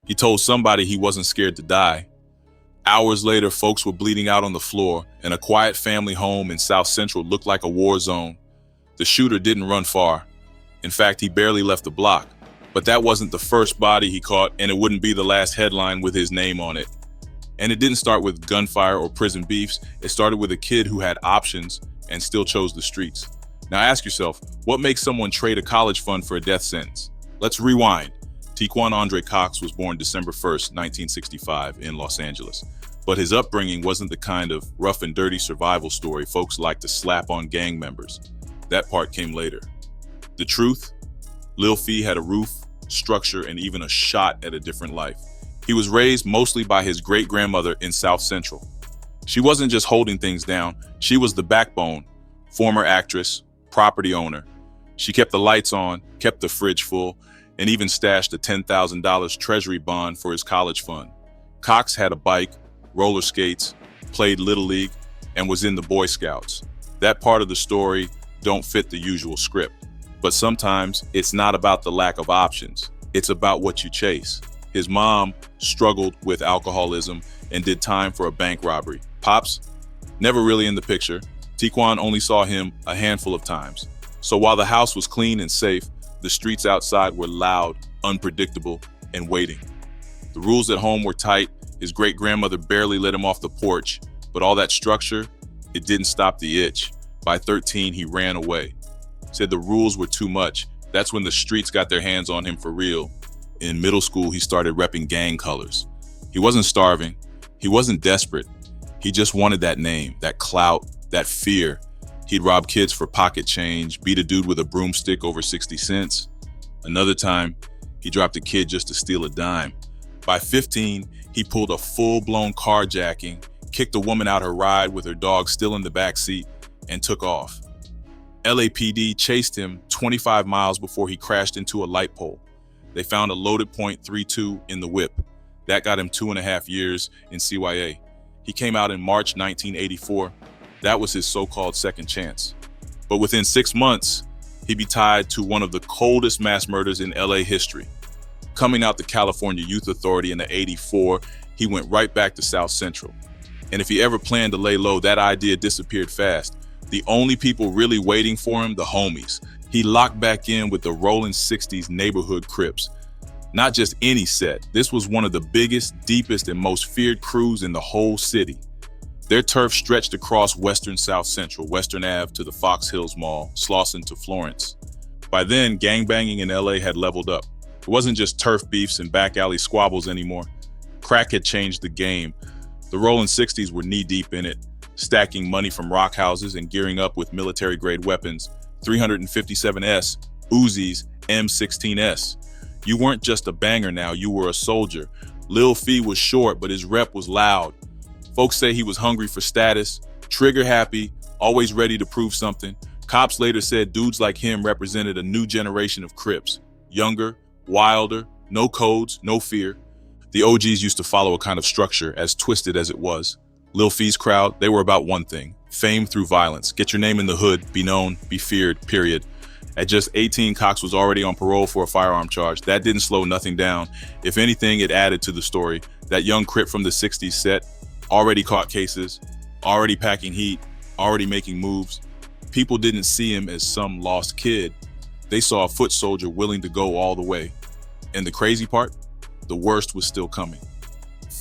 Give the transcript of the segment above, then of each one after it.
He told somebody he wasn't scared to die. Hours later, folks were bleeding out on the floor, and a quiet family home in South Central looked like a war zone. The shooter didn't run far. In fact, he barely left the block. But that wasn't the first body he caught, and it wouldn't be the last headline with his name on it. And it didn't start with gunfire or prison beefs. It started with a kid who had options and still chose the streets. Now ask yourself, what makes someone trade a college fund for a death sentence? Let's rewind. Tiequon Cox was born December 1st, 1965 in Los Angeles. But his upbringing wasn't the kind of rough and dirty survival story folks like to slap on gang members. That part came later. The truth? Lil Fee had a roof, structure, and even a shot at a different life. He was raised mostly by his great-grandmother in South Central. She wasn't just holding things down, she was the backbone, former actress, property owner. She kept the lights on, kept the fridge full, and even stashed a $10,000 treasury bond for his college fund. Cox had a bike, roller skates, played Little League, and was in the Boy Scouts. That part of the story don't fit the usual script. But sometimes it's not about the lack of options. It's about what you chase. His mom struggled with alcoholism and did time for a bank robbery. Pops, never really in the picture. Tiequon only saw him a handful of times. So while the house was clean and safe, the streets outside were loud, unpredictable, and waiting. The rules at home were tight. His great-grandmother barely let him off the porch, but all that structure, it didn't stop the itch. By 13, he ran away. Said the rules were too much. That's when the streets got their hands on him for real. In middle school, he started repping gang colors. He wasn't starving. He wasn't desperate. He just wanted that name, that clout, that fear. He'd rob kids for pocket change, beat a dude with a broomstick over 60 cents. Another time, he dropped a kid just to steal a dime. By 15, he pulled a full-blown carjacking, kicked a woman out her ride with her dog still in the back seat, and took off. LAPD chased him 25 miles before he crashed into a light pole. They found a loaded .32 in the whip. That got him 2.5 years in CYA. He came out in March 1984. That was his so-called second chance. But within 6 months, he'd be tied to one of the coldest mass murders in LA history. Coming out the California Youth Authority in '84, he went right back to South Central. And if he ever planned to lay low, that idea disappeared fast. The only people really waiting for him, the homies. He locked back in with the rolling 60s neighborhood Crips. Not just any set. This was one of the biggest, deepest, and most feared crews in the whole city. Their turf stretched across western South Central, Western Ave to the Fox Hills Mall, Slauson to Florence. By then, gangbanging in LA had leveled up. It wasn't just turf beefs and back alley squabbles anymore. Crack had changed the game. The rolling 60s were knee-deep in it, stacking money from rock houses and gearing up with military-grade weapons, 357S, Uzis, M16S. You weren't just a banger now, you were a soldier. Lil Fee was short, but his rep was loud. Folks say he was hungry for status, trigger-happy, always ready to prove something. Cops later said dudes like him represented a new generation of Crips. Younger, wilder, no codes, no fear. The OGs used to follow a kind of structure, as twisted as it was. Lil Fee's crowd, they were about one thing: fame through violence. Get your name in the hood, be known, be feared, period. At just 18, Cox was already on parole for a firearm charge. That didn't slow nothing down. If anything, it added to the story. That young Crip from the 60s set, already caught cases, already packing heat, already making moves. People didn't see him as some lost kid. They saw a foot soldier willing to go all the way. And the crazy part? The worst was still coming.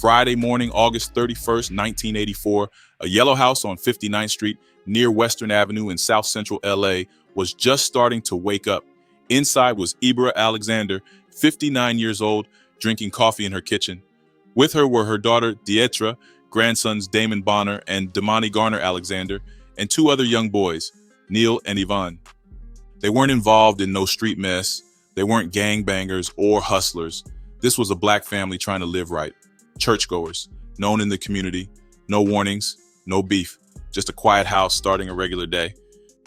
Friday morning, August 31st, 1984, a yellow house on 59th Street near Western Avenue in South Central LA was just starting to wake up. Inside was Ibra Alexander, 59 years old, drinking coffee in her kitchen. With her were her daughter, Dietra, grandsons Damon Bonner and Damani Garner Alexander, and two other young boys, Neil and Ivan. They weren't involved in no street mess. They weren't gangbangers or hustlers. This was a black family trying to live right. Churchgoers, known in the community, no warnings, no beef, just a quiet house starting a regular day.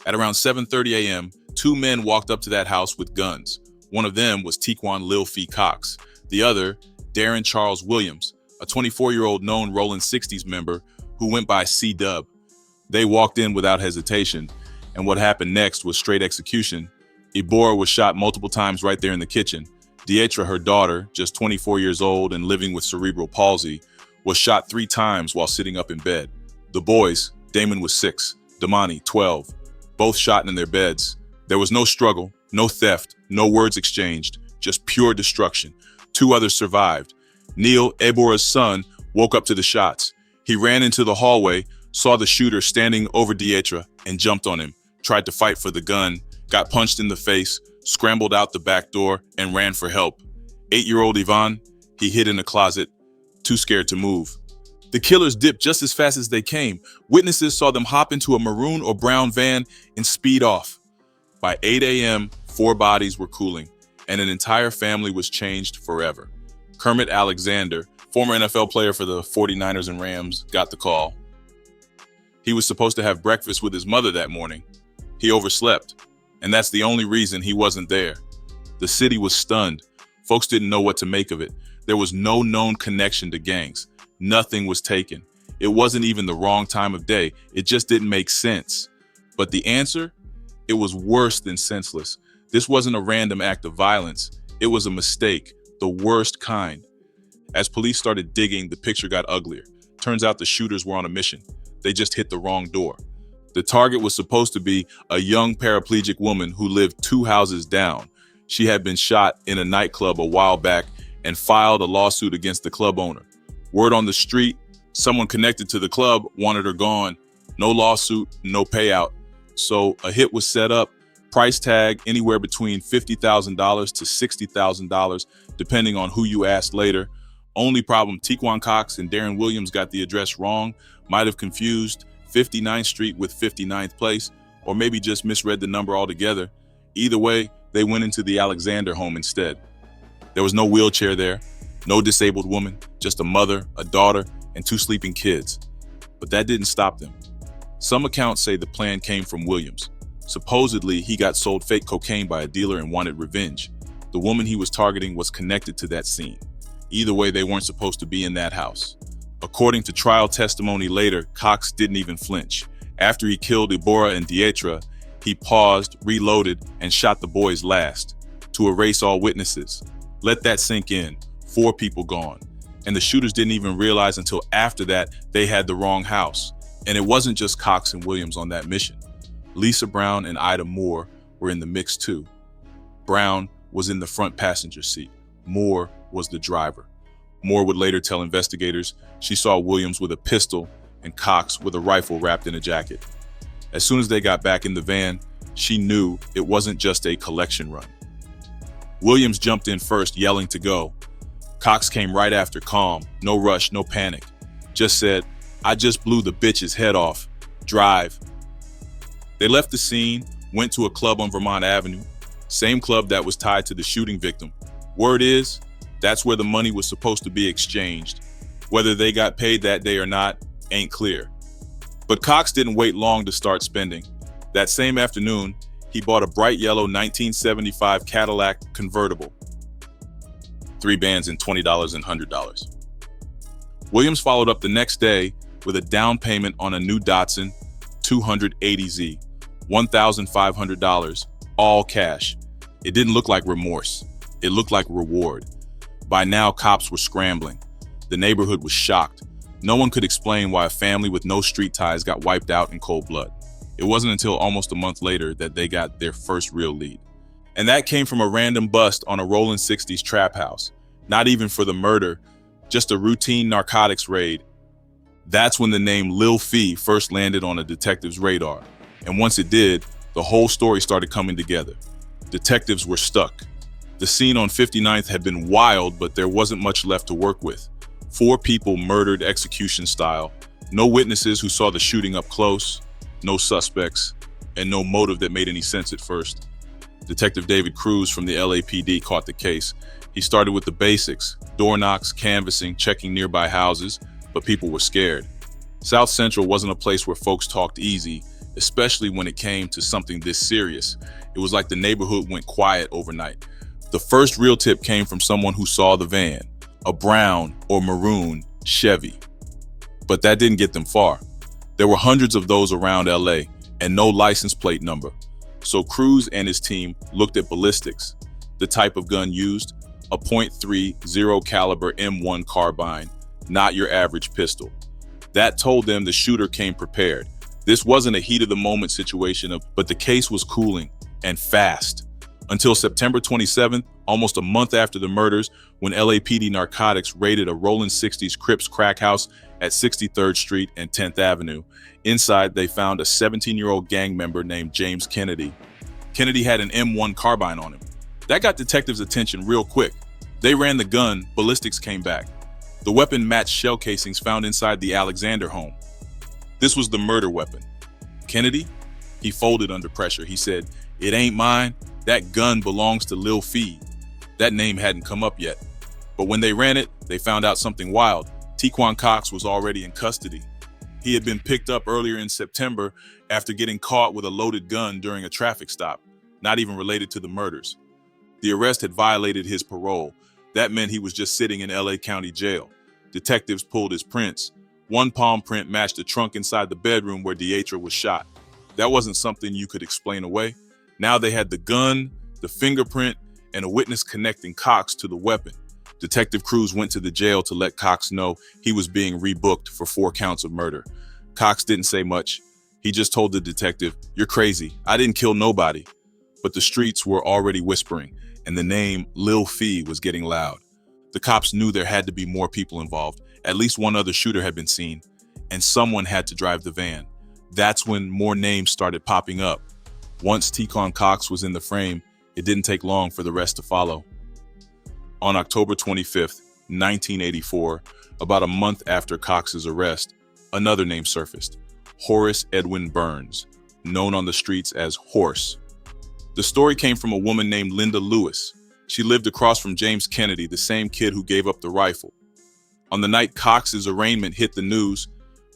At around 7:30 a.m., two men walked up to that house with guns. One of them was Tiequon Lil Fee Cox. The other, Darren Charles Williams, a 24-year-old known Rolling 60s member who went by C-Dub. They walked in without hesitation, and what happened next was straight execution. Ibora was shot multiple times right there in the kitchen. Dietra, her daughter, just 24 years old and living with cerebral palsy, was shot 3 times while sitting up in bed. The boys, Damon was 6, Damani 12, both shot in their beds. There was no struggle, no theft, no words exchanged, just pure destruction. 2 others survived. Neil, Ebora's son, woke up to the shots. He ran into the hallway, saw the shooter standing over Dietra, and jumped on him, tried to fight for the gun, got punched in the face, scrambled out the back door, and ran for help. 8-year-old Ivan, he hid in a closet, too scared to move. The killers dipped just as fast as they came. Witnesses saw them hop into a maroon or brown van and speed off. By 8 a.m., 4 bodies were cooling, and an entire family was changed forever. Kermit Alexander, former NFL player for the 49ers and Rams, got the call. He was supposed to have breakfast with his mother that morning. He overslept, and that's the only reason he wasn't there. The city was stunned. Folks didn't know what to make of it. There was no known connection to gangs. Nothing was taken. It wasn't even the wrong time of day. It just didn't make sense. But the answer? It was worse than senseless. This wasn't a random act of violence. It was a mistake, the worst kind. As police started digging, the picture got uglier. Turns out the shooters were on a mission. They just hit the wrong door. The target was supposed to be a young paraplegic woman who lived 2 houses down. She had been shot in a nightclub a while back and filed a lawsuit against the club owner. Word on the street, someone connected to the club wanted her gone. No lawsuit, no payout. So a hit was set up, price tag anywhere between $50,000 to $60,000, depending on who you asked later. Only problem, Tiequon Cox and Darren Williams got the address wrong, might have confused 59th Street with 59th Place, or maybe just misread the number altogether. Either way, they went into the Alexander home instead. There was no wheelchair there, no disabled woman, just a mother, a daughter, and 2 sleeping kids. But that didn't stop them. Some accounts say the plan came from Williams. Supposedly, he got sold fake cocaine by a dealer and wanted revenge. The woman he was targeting was connected to that scene. Either way, they weren't supposed to be in that house. According to trial testimony later, Cox didn't even flinch. After he killed Ebora and Dietra, he paused, reloaded, and shot the boys last, to erase all witnesses. Let that sink in. 4 people gone. And the shooters didn't even realize until after that they had the wrong house. And it wasn't just Cox and Williams on that mission. Lisa Brown and Ida Moore were in the mix too. Brown was in the front passenger seat. Moore was the driver. Moore would later tell investigators she saw Williams with a pistol and Cox with a rifle wrapped in a jacket. As soon as they got back in the van, she knew it wasn't just a collection run. Williams jumped in first, yelling to go. Cox came right after, calm, no rush, no panic. Just said, "I just blew the bitch's head off. Drive." They left the scene, went to a club on Vermont Avenue, same club that was tied to the shooting victim. Word is, that's where the money was supposed to be exchanged. Whether they got paid that day or not, ain't clear. But Cox didn't wait long to start spending. That same afternoon, he bought a bright yellow 1975 Cadillac convertible. 3 bands and $20 and $100. Williams followed up the next day with a down payment on a new Datsun 280Z, $1,500, all cash. It didn't look like remorse. It looked like reward. By now, cops were scrambling. The neighborhood was shocked. No one could explain why a family with no street ties got wiped out in cold blood. It wasn't until almost a month later that they got their first real lead. And that came from a random bust on a rolling 60s trap house. Not even for the murder, just a routine narcotics raid. That's when the name Lil Fee first landed on a detective's radar. And once it did, the whole story started coming together. Detectives were stuck. The scene on 59th had been wild, but there wasn't much left to work with. 4 people murdered execution style. No witnesses who saw the shooting up close, no suspects, and no motive that made any sense at first. Detective David Cruz from the LAPD caught the case. He started with the basics, door knocks, canvassing, checking nearby houses, but people were scared. South Central wasn't a place where folks talked easy, especially when it came to something this serious. It was like the neighborhood went quiet overnight. The first real tip came from someone who saw the van, a brown or maroon Chevy. But that didn't get them far. There were hundreds of those around LA and no license plate number. So Cruz and his team looked at ballistics, the type of gun used, a .30 caliber M1 carbine, not your average pistol. That told them the shooter came prepared. This wasn't a heat-of-the-moment situation, but the case was cooling, and fast. Until September 27th, almost a month after the murders, when LAPD narcotics raided a Rolling 60s Crips crack house at 63rd Street and 10th Avenue. Inside, they found a 17-year-old gang member named James Kennedy. Kennedy had an M1 carbine on him. That got detectives' attention real quick. They ran the gun, ballistics came back. The weapon matched shell casings found inside the Alexander home. This was the murder weapon. Kennedy? He folded under pressure. He said, "It ain't mine. That gun belongs to Lil Fee." That name hadn't come up yet. But when they ran it, they found out something wild. Tiequon Cox was already in custody. He had been picked up earlier in September after getting caught with a loaded gun during a traffic stop, not even related to the murders. The arrest had violated his parole. That meant he was just sitting in LA County Jail. Detectives pulled his prints. One palm print matched the trunk inside the bedroom where Deatra was shot. That wasn't something you could explain away. Now they had the gun, the fingerprint, and a witness connecting Cox to the weapon. Detective crews went to the jail to let Cox know he was being rebooked for 4 counts of murder. Cox didn't say much. He just told the detective, "You're crazy. I didn't kill nobody." But the streets were already whispering, and the name Lil Fee was getting loud. The cops knew there had to be more people involved. At least one other shooter had been seen, and someone had to drive the van. That's when more names started popping up. Once Tiequon Cox was in the frame, it didn't take long for the rest to follow. On October 25th, 1984, about a month after Cox's arrest, another name surfaced: Horace Edwin Burns, known on the streets as Horse. The story came from a woman named Linda Lewis. She lived across from James Kennedy, the same kid who gave up the rifle. On the night Cox's arraignment hit the news,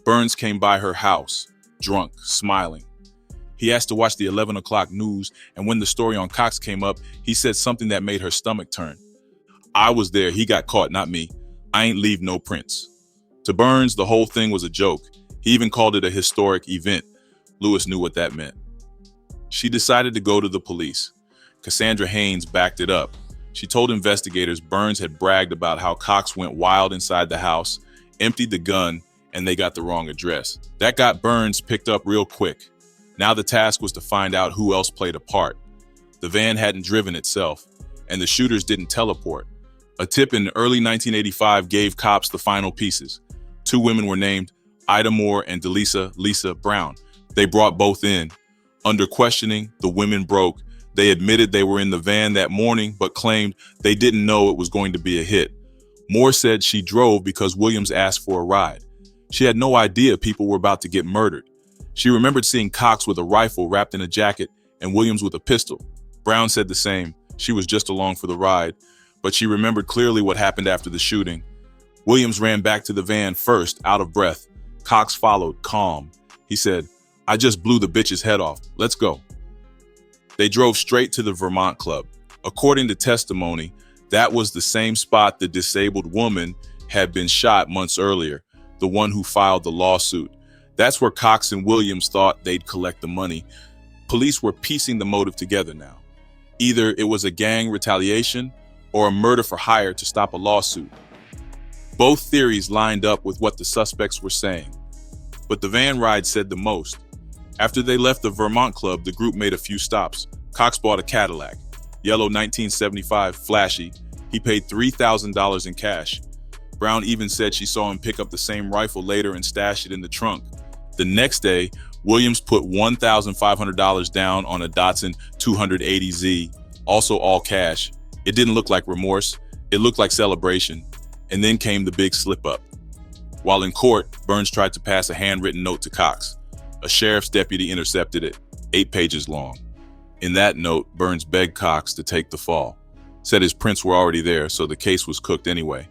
Burns came by her house, drunk, smiling. He asked to watch the 11 o'clock news, and when the story on Cox came up, he said something that made her stomach turn. "I was there. He got caught, not me. I ain't leave no prints." To Burns, the whole thing was a joke. He even called it a historic event. Lewis knew what that meant. She decided to go to the police. Cassandra Haynes backed it up. She told investigators Burns had bragged about how Cox went wild inside the house, emptied the gun, and they got the wrong address. That got Burns picked up real quick. Now the task was to find out who else played a part. The van hadn't driven itself, and the shooters didn't teleport. A tip in early 1985 gave cops the final pieces. 2 women were named, Ida Moore and Lisa Brown. They brought both in. Under questioning, the women broke. They admitted they were in the van that morning, but claimed they didn't know it was going to be a hit. Moore said she drove because Williams asked for a ride. She had no idea people were about to get murdered. She remembered seeing Cox with a rifle wrapped in a jacket and Williams with a pistol. Brown said the same. She was just along for the ride, but she remembered clearly what happened after the shooting. Williams ran back to the van first, out of breath. Cox followed, calm. He said, "I just blew the bitch's head off. Let's go." They drove straight to the Vermont Club. According to testimony, that was the same spot the disabled woman had been shot months earlier, the one who filed the lawsuit. That's where Cox and Williams thought they'd collect the money. Police were piecing the motive together now. Either it was a gang retaliation or a murder for hire to stop a lawsuit. Both theories lined up with what the suspects were saying. But the van ride said the most. After they left the Vermont Club, the group made a few stops. Cox bought a Cadillac, yellow 1975, flashy. He paid $3,000 in cash. Brown even said she saw him pick up the same rifle later and stash it in the trunk. The next day, Williams put $1,500 down on a Datsun 280Z, also all cash. It didn't look like remorse. It looked like celebration. And then came the big slip-up. While in court, Burns tried to pass a handwritten note to Cox. A sheriff's deputy intercepted it, 8 pages long. In that note, Burns begged Cox to take the fall. Said his prints were already there, so the case was cooked anyway.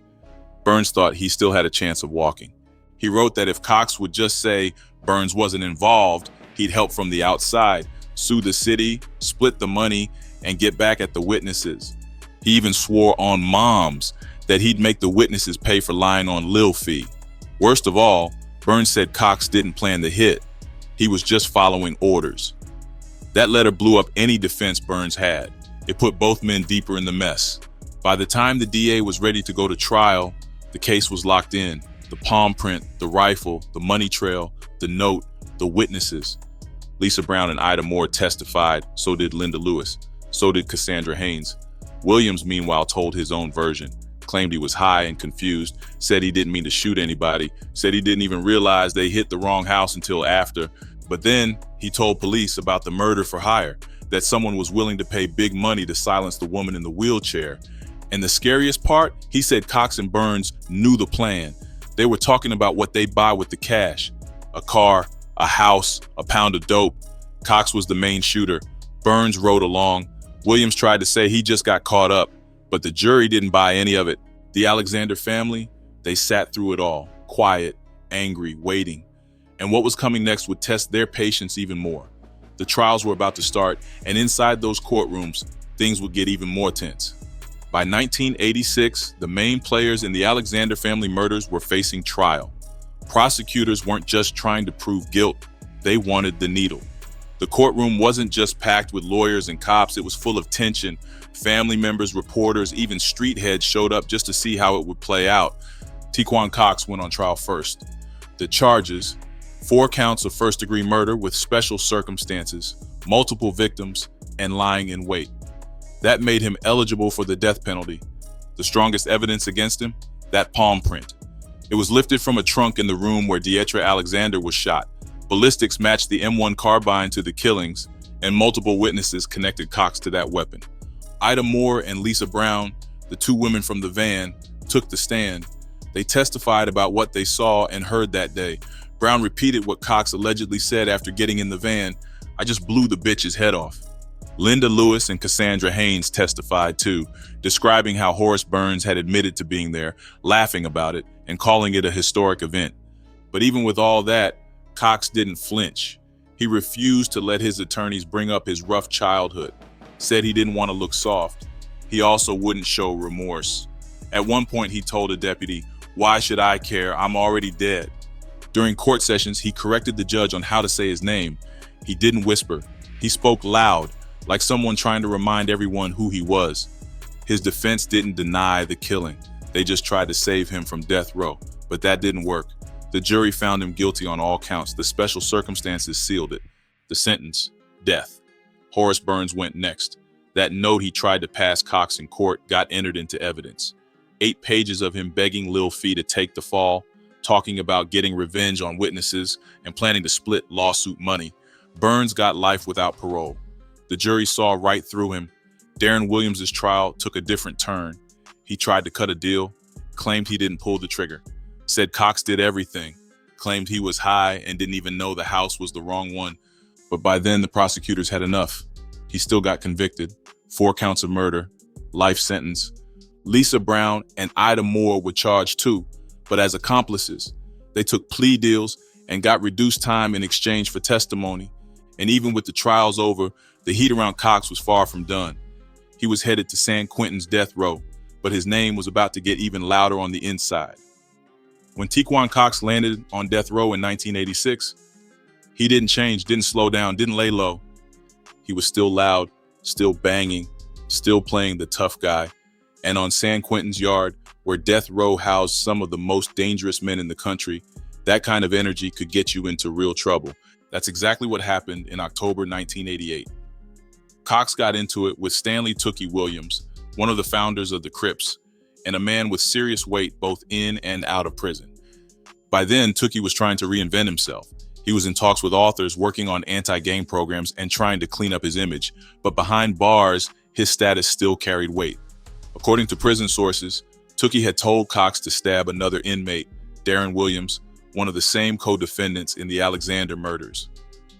Burns thought he still had a chance of walking. He wrote that if Cox would just say Burns wasn't involved, he'd help from the outside, sue the city, split the money, and get back at the witnesses. He even swore on moms that he'd make the witnesses pay for lying on Lil Fee. Worst of all, Burns said Cox didn't plan the hit. He was just following orders. That letter blew up any defense Burns had. It put both men deeper in the mess. By the time the DA was ready to go to trial, the case was locked in. The palm print, the rifle, the money trail, the note, the witnesses. Lisa Brown and Ida Moore testified, so did Linda Lewis, so did Cassandra Haynes. Williams, meanwhile, told his own version, claimed he was high and confused, said he didn't mean to shoot anybody, said he didn't even realize they hit the wrong house until after. But then he told police about the murder for hire, that someone was willing to pay big money to silence the woman in the wheelchair. And the scariest part, he said Cox and Burns knew the plan. They were talking about what they'd buy with the cash. A car, a house, a pound of dope. Cox was the main shooter. Burns rode along. Williams tried to say he just got caught up, but the jury didn't buy any of it. The Alexander family, they sat through it all, quiet, angry, waiting. And what was coming next would test their patience even more. The trials were about to start, and inside those courtrooms, things would get even more tense. By 1986, the main players in the Alexander family murders were facing trial. Prosecutors weren't just trying to prove guilt, they wanted the needle. The courtroom wasn't just packed with lawyers and cops, it was full of tension. Family members, reporters, even street heads showed up just to see how it would play out. Tiequon Cox went on trial first. The charges: 4 counts of first-degree murder with special circumstances, multiple victims, and lying in wait. That made him eligible for the death penalty. The strongest evidence against him? That palm print. It was lifted from a trunk in the room where Deetra Alexander was shot. Ballistics matched the M1 carbine to the killings, and multiple witnesses connected Cox to that weapon. Ida Moore and Lisa Brown, the 2 women from the van, took the stand. They testified about what they saw and heard that day. Brown repeated what Cox allegedly said after getting in the van: "I just blew the bitch's head off." Linda Lewis and Cassandra Haynes testified too, describing how Horace Burns had admitted to being there, laughing about it, and calling it a historic event. But even with all that, Cox didn't flinch. He refused to let his attorneys bring up his rough childhood, said he didn't want to look soft. He also wouldn't show remorse. At one point, he told a deputy, "Why should I care? I'm already dead." During court sessions, he corrected the judge on how to say his name. He didn't whisper. He spoke loud, like someone trying to remind everyone who he was. His defense didn't deny the killing. They just tried to save him from death row, but that didn't work. The jury found him guilty on all counts. The special circumstances sealed it. The sentence: death. Horace Burns went next. That note he tried to pass Cox in court got entered into evidence. 8 pages of him begging Lil Fee to take the fall, talking about getting revenge on witnesses and planning to split lawsuit money. Burns got life without parole. The jury saw right through him. Darren Williams' trial took a different turn. He tried to cut a deal, claimed he didn't pull the trigger, said Cox did everything, claimed he was high and didn't even know the house was the wrong one. But by then, the prosecutors had enough. He still got convicted. 4 counts of murder, life sentence. Lisa Brown and Ida Moore were charged too, but as accomplices. They took plea deals and got reduced time in exchange for testimony. And even with the trials over, the heat around Cox was far from done. He was headed to San Quentin's death row, but his name was about to get even louder on the inside. When Tiequon Cox landed on death row in 1986, he didn't change, didn't slow down, didn't lay low. He was still loud, still banging, still playing the tough guy. And on San Quentin's yard, where death row housed some of the most dangerous men in the country, that kind of energy could get you into real trouble. That's exactly what happened in October 1988. Cox got into it with Stanley Tookie Williams, one of the founders of the Crips, and a man with serious weight both in and out of prison. By then, Tookie was trying to reinvent himself. He was in talks with authors, working on anti-gang programs, and trying to clean up his image. But behind bars, his status still carried weight. According to prison sources, Tookie had told Cox to stab another inmate, Darren Williams, one of the same co-defendants in the Alexander murders.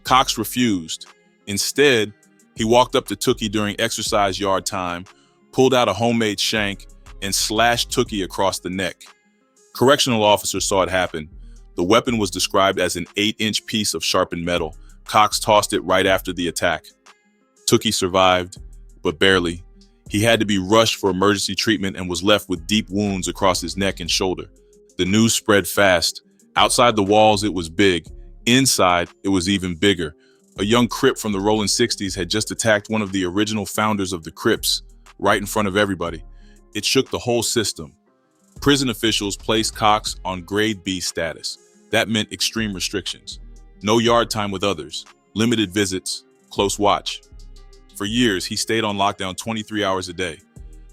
Cox refused. Instead, he walked up to Tookie during exercise yard time, pulled out a homemade shank, and slashed Tookie across the neck. Correctional officers saw it happen. The weapon was described as an 8-inch piece of sharpened metal. Cox tossed it right after the attack. Tookie survived, but barely. He had to be rushed for emergency treatment and was left with deep wounds across his neck and shoulder. The news spread fast. Outside the walls, it was big. Inside, it was even bigger. A young Crip from the rolling 60s had just attacked one of the original founders of the Crips, right in front of everybody. It shook the whole system. Prison officials placed Cox on Grade B status. That meant extreme restrictions. No yard time with others, limited visits, close watch. For years, he stayed on lockdown 23 hours a day.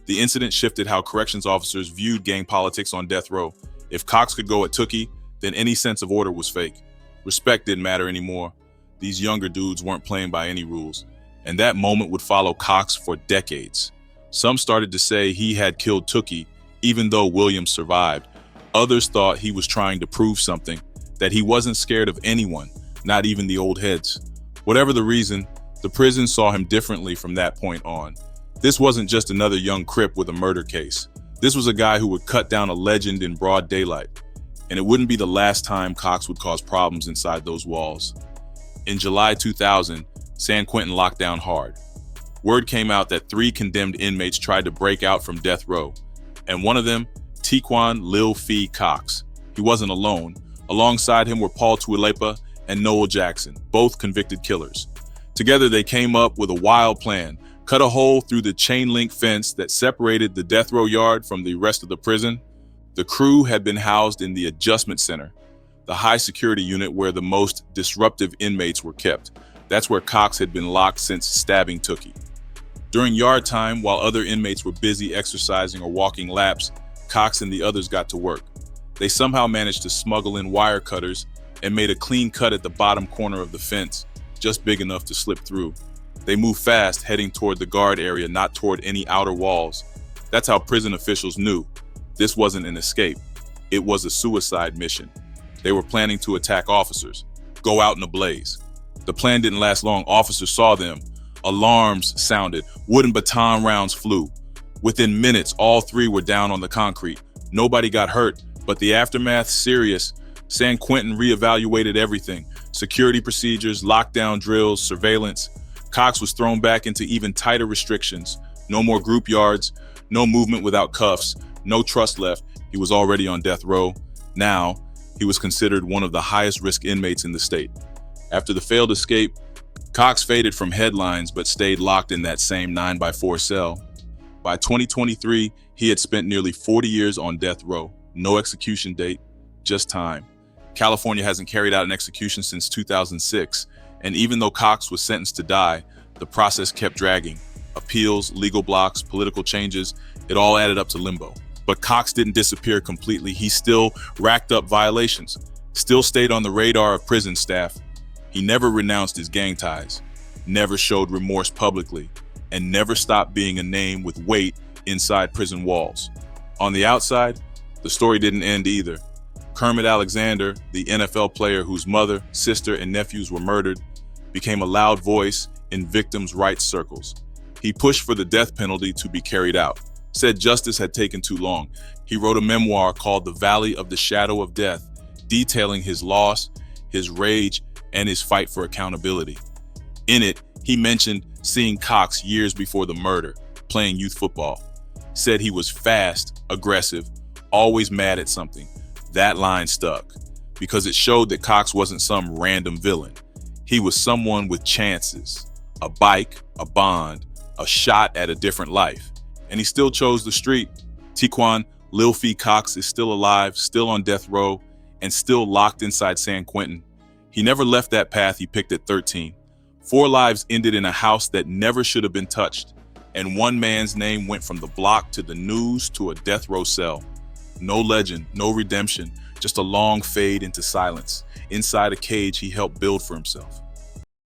The incident shifted how corrections officers viewed gang politics on death row. If Cox could go at Tookie, then any sense of order was fake. Respect didn't matter anymore. These younger dudes weren't playing by any rules. And that moment would follow Cox for decades. Some started to say he had killed Tookie, even though Williams survived. Others thought he was trying to prove something, that he wasn't scared of anyone, not even the old heads. Whatever the reason, the prison saw him differently from that point on. This wasn't just another young Crip with a murder case. This was a guy who would cut down a legend in broad daylight. And it wouldn't be the last time Cox would cause problems inside those walls. In July 2000, San Quentin locked down hard. Word came out that 3 condemned inmates tried to break out from death row. And one of them, Tiequon Cox. He wasn't alone. Alongside him were Paul Tuilepa and Noel Jackson, both convicted killers. Together they came up with a wild plan, cut a hole through the chain link fence that separated the death row yard from the rest of the prison. The crew had been housed in the adjustment center, the high security unit where the most disruptive inmates were kept. That's where Cox had been locked since stabbing Tookie. During yard time, while other inmates were busy exercising or walking laps, Cox and the others got to work. They somehow managed to smuggle in wire cutters and made a clean cut at the bottom corner of the fence, just big enough to slip through. They moved fast, heading toward the guard area, not toward any outer walls. That's how prison officials knew. This wasn't an escape. It was a suicide mission. They were planning to attack officers, go out in a blaze. The plan didn't last long. Officers saw them. Alarms sounded. Wooden baton rounds flew. Within minutes, all 3 were down on the concrete. Nobody got hurt, but the aftermath, serious. San Quentin reevaluated everything. Security procedures, lockdown drills, surveillance. Cox was thrown back into even tighter restrictions. No more group yards, no movement without cuffs, no trust left. He was already on death row. Now, he was considered one of the highest risk inmates in the state. After the failed escape, Cox faded from headlines but stayed locked in that same 9x4 cell. By 2023, he had spent nearly 40 years on death row. No execution date, just time. California hasn't carried out an execution since 2006, and even though Cox was sentenced to die, the process kept dragging. Appeals, legal blocks, political changes, it all added up to limbo. But Cox didn't disappear completely. He still racked up violations, still stayed on the radar of prison staff. He never renounced his gang ties, never showed remorse publicly, and never stopped being a name with weight inside prison walls. On the outside, the story didn't end either. Kermit Alexander, the NFL player whose mother, sister, and nephews were murdered, became a loud voice in victims' rights circles. He pushed for the death penalty to be carried out, said justice had taken too long. He wrote a memoir called The Valley of the Shadow of Death, detailing his loss, his rage, and his fight for accountability. In it, he mentioned seeing Cox years before the murder, playing youth football. Said he was fast, aggressive, always mad at something. That line stuck, because it showed that Cox wasn't some random villain. He was someone with chances, a bike, a bond, a shot at a different life. And he still chose the street. Tiequon Cox is still alive, still on death row, and still locked inside San Quentin. He never left that path he picked at 13. 4 lives ended in a house that never should have been touched. And one man's name went from the block to the news to a death row cell. No legend, no redemption, just a long fade into silence, inside a cage he helped build for himself.